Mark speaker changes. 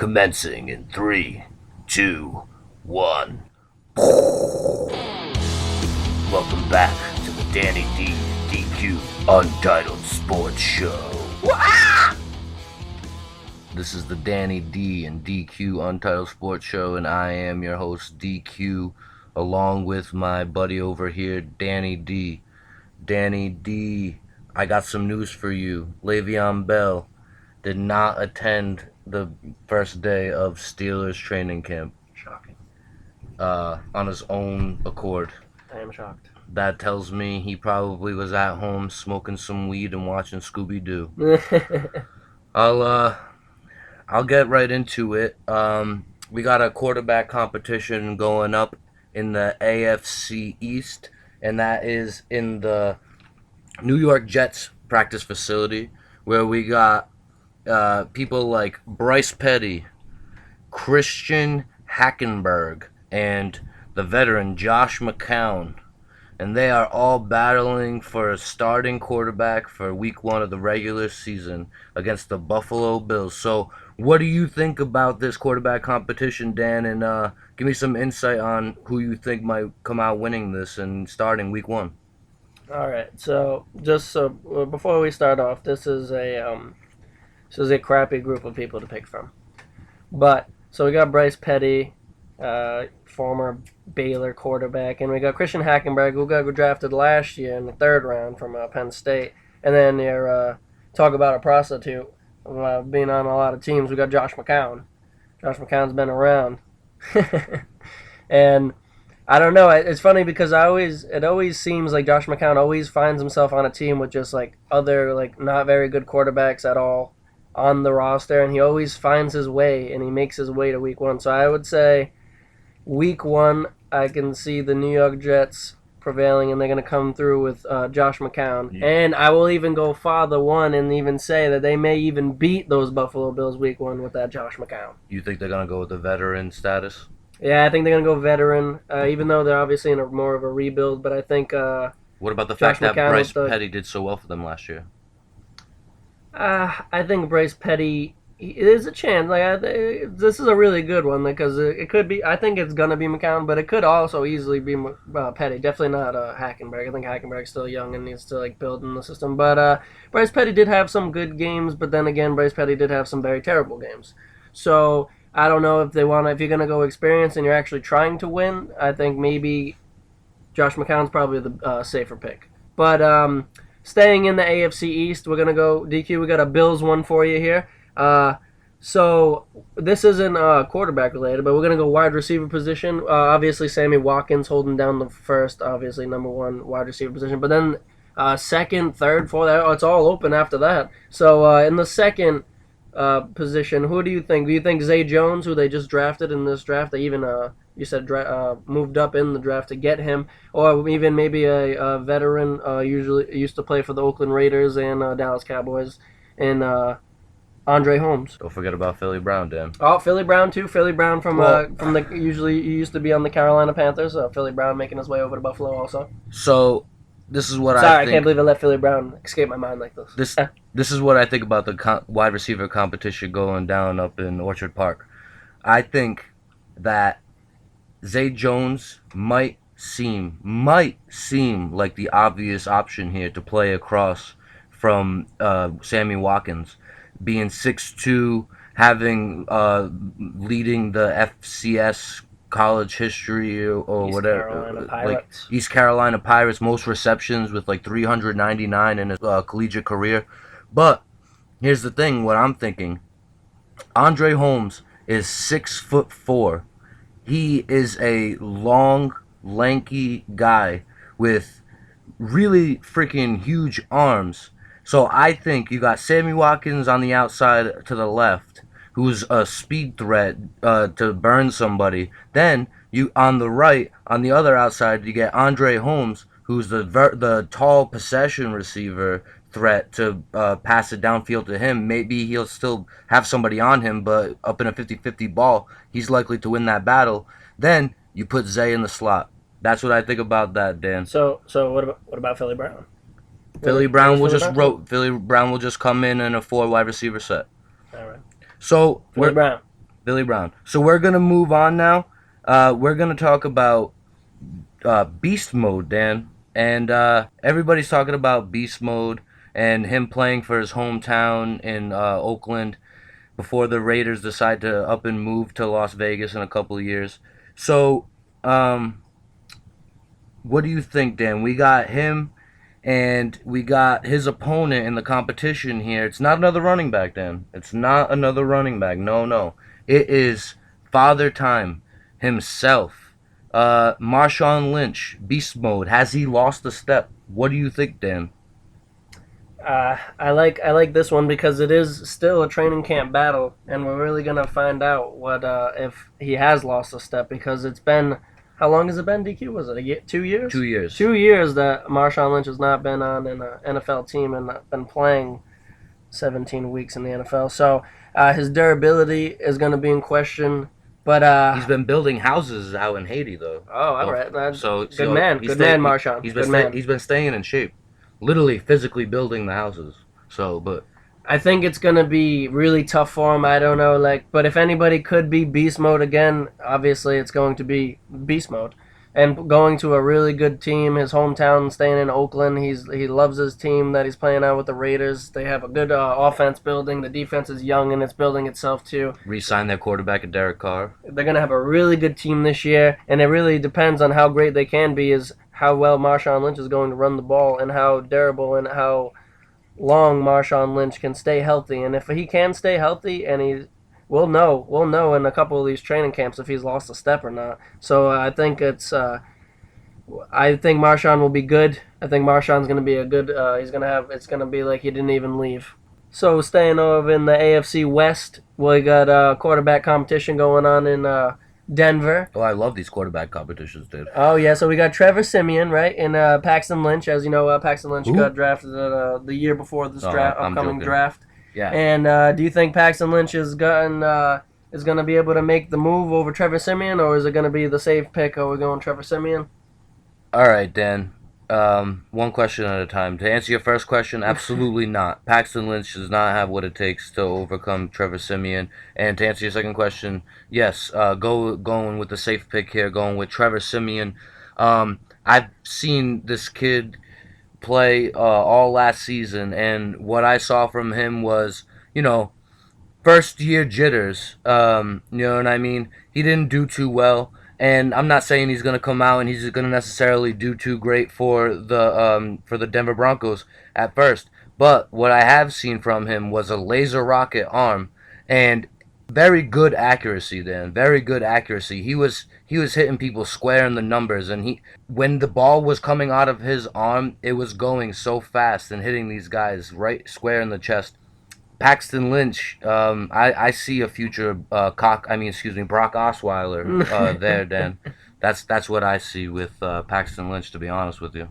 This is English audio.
Speaker 1: Commencing in 3, 2, 1. Welcome back to the Danny D DQ Untitled Sports Show. This is the Danny D and DQ Untitled Sports Show, and I am your host, DQ, along with my buddy over here, Danny D. Danny D, I got some news for you. Le'Veon Bell did not attend the first day of Steelers training camp.
Speaker 2: Shocking.
Speaker 1: On his own accord.
Speaker 2: I am shocked.
Speaker 1: That tells me he probably was at home smoking some weed and watching Scooby-Doo. I'll get right into it. We got a quarterback competition going up in the AFC East, and that is in the New York Jets practice facility, where we got people like Bryce Petty, Christian Hackenberg, and the veteran Josh McCown. And they are all battling for a starting quarterback for week 1 of the regular season against the Buffalo Bills. So what do you think about this quarterback competition, Dan? And give me some insight on who you think might come out winning this and starting week 1.
Speaker 2: All right. So before we start off, this is a crappy group of people to pick from. But so we got Bryce Petty, former Baylor quarterback, and we got Christian Hackenberg, who got drafted last year in the 3rd round from Penn State. And then talk about a prostitute being on a lot of teams. We got Josh McCown. Josh McCown's been around, and I don't know. It's funny because it always seems like Josh McCown always finds himself on a team with just like other like not very good quarterbacks at all on the roster, and he always finds his way and he makes his way to week 1. So I would say week 1, I can see the New York Jets prevailing, and they're going to come through with Josh McCown. Yeah. And I will even go farther one and even say that they may even beat those Buffalo Bills week 1 with that Josh McCown.
Speaker 1: You think they're going to go with the veteran status?
Speaker 2: Yeah, I think they're going to go veteran, even though they're obviously in more of a rebuild. But I think
Speaker 1: what about the fact that Bryce Petty did so well for them last year?
Speaker 2: I think Bryce Petty, there's a chance. This is a really good one because it could be. I think it's gonna be McCown, but it could also easily be Petty. Definitely not Hackenberg. I think Hackenberg's still young and needs to build in the system. But Bryce Petty did have some good games, but then again, Bryce Petty did have some very terrible games. So I don't know if you're gonna go experience and you're actually trying to win. I think maybe Josh McCown's probably the safer pick. But staying in the AFC East, we're gonna go DQ. We got a Bills one for you here. So this isn't quarterback related, but we're going to go wide receiver position. Obviously, Sammy Watkins holding down the first, obviously, number 1 wide receiver position. But then 2nd, 3rd, 4th, it's all open after that. So in the 2nd position, who do you think? Do you think Zay Jones, who they just drafted in this draft, they even, you said, moved up in the draft to get him, or even maybe a veteran, usually used to play for the Oakland Raiders and Dallas Cowboys, and Andre Holmes.
Speaker 1: Don't forget about Philly Brown, Dan.
Speaker 2: Oh, Philly Brown too. Philly Brown from the usually he used to be on the Carolina Panthers. So Philly Brown making his way over to Buffalo also.
Speaker 1: So this is what
Speaker 2: I can't believe I let Philly Brown escape my mind like this.
Speaker 1: This is what I think about the wide receiver competition going down up in Orchard Park. I think that Zay Jones might seem like the obvious option here to play across from Sammy Watkins. Being 6'2", having leading the FCS college history or
Speaker 2: East
Speaker 1: whatever,
Speaker 2: Carolina Pirates.
Speaker 1: East Carolina Pirates, most receptions with 399 in his collegiate career. But here's the thing: what I'm thinking, Andre Holmes is 6'4". He is a long, lanky guy with really freaking huge arms. So I think you got Sammy Watkins on the outside to the left, who's a speed threat to burn somebody. Then you on the right, on the other outside, you get Andre Holmes, who's the tall possession receiver threat to pass it downfield to him. Maybe he'll still have somebody on him, but up in a 50-50 ball, he's likely to win that battle. Then you put Zay in the slot. That's what I think about that, Dan.
Speaker 2: So what about Philly Brown?
Speaker 1: Philly Brown will just come in a 4 wide receiver set.
Speaker 2: All right.
Speaker 1: So
Speaker 2: Philly Brown.
Speaker 1: Billy Brown. So we're gonna move on now. We're gonna talk about Beast Mode, Dan, and everybody's talking about Beast Mode and him playing for his hometown in Oakland before the Raiders decide to up and move to Las Vegas in a couple of years. So, what do you think, Dan? We got him and we got his opponent in the competition here. It's not another running back, Dan. It's not another running back. No, no. It is Father Time himself. Marshawn Lynch, beast mode. Has he lost a step? What do you think, Dan?
Speaker 2: I like this one because it is still a training camp battle, and we're really gonna find out what if he has lost a step because it's been how long has it been? DQ was it 2 years?
Speaker 1: 2 years.
Speaker 2: 2 years that Marshawn Lynch has not been on an NFL team and been playing 17 weeks in the NFL. So his durability is going to be in question. But
Speaker 1: He's been building houses out in Haiti, though.
Speaker 2: oh, all right,
Speaker 1: So
Speaker 2: good man, Marshawn.
Speaker 1: He's
Speaker 2: Good man.
Speaker 1: he's been staying in shape, literally physically building the houses. So, but
Speaker 2: I think it's gonna be really tough for him. I don't know, but if anybody could be beast mode again, obviously it's going to be beast mode. And going to a really good team, his hometown, staying in Oakland, he loves his team that he's playing out with the Raiders. They have a good offense building. The defense is young and it's building itself too.
Speaker 1: re-sign their quarterback at Derek Carr.
Speaker 2: They're gonna have a really good team this year, and it really depends on how great they can be. Is how well Marshawn Lynch is going to run the ball and how durable and how long Marshawn Lynch can stay healthy, and if he can stay healthy, and we'll know in a couple of these training camps if he's lost a step or not. So I think Marshawn will be good. I think Marshawn's going to be a good. It's going to be like he didn't even leave. So staying over in the AFC West, we got quarterback competition going on in Denver.
Speaker 1: Oh, I love these quarterback competitions, dude.
Speaker 2: Oh yeah, so we got Trevor Simeon, right, and Paxton Lynch. As you know, Paxton Lynch
Speaker 1: Who?
Speaker 2: got drafted the year before this
Speaker 1: Oh, I'm
Speaker 2: upcoming
Speaker 1: joking.
Speaker 2: draft.
Speaker 1: Yeah.
Speaker 2: And do you think Paxton Lynch is going to be able to make the move over Trevor Simeon, or is it going to be the safe pick? Are we going Trevor Simeon?
Speaker 1: All right, Dan. One question at a time. To answer your first question, absolutely not. Paxton Lynch does not have what it takes to overcome Trevor Simeon. And to answer your second question, yes, going with the safe pick here, going with Trevor Simeon. I've seen this kid play all last season, and what I saw from him was, first year jitters. You know what I mean? He didn't do too well. And I'm not saying he's gonna come out and he's gonna necessarily do too great for the Denver Broncos at first. But what I have seen from him was a laser rocket arm and very good accuracy. Then very good accuracy. He was hitting people square in the numbers, and when the ball was coming out of his arm, it was going so fast and hitting these guys right square in the chest. Paxton Lynch, I see a future Brock Osweiler there, Dan. That's what I see with Paxton Lynch, to be honest with you.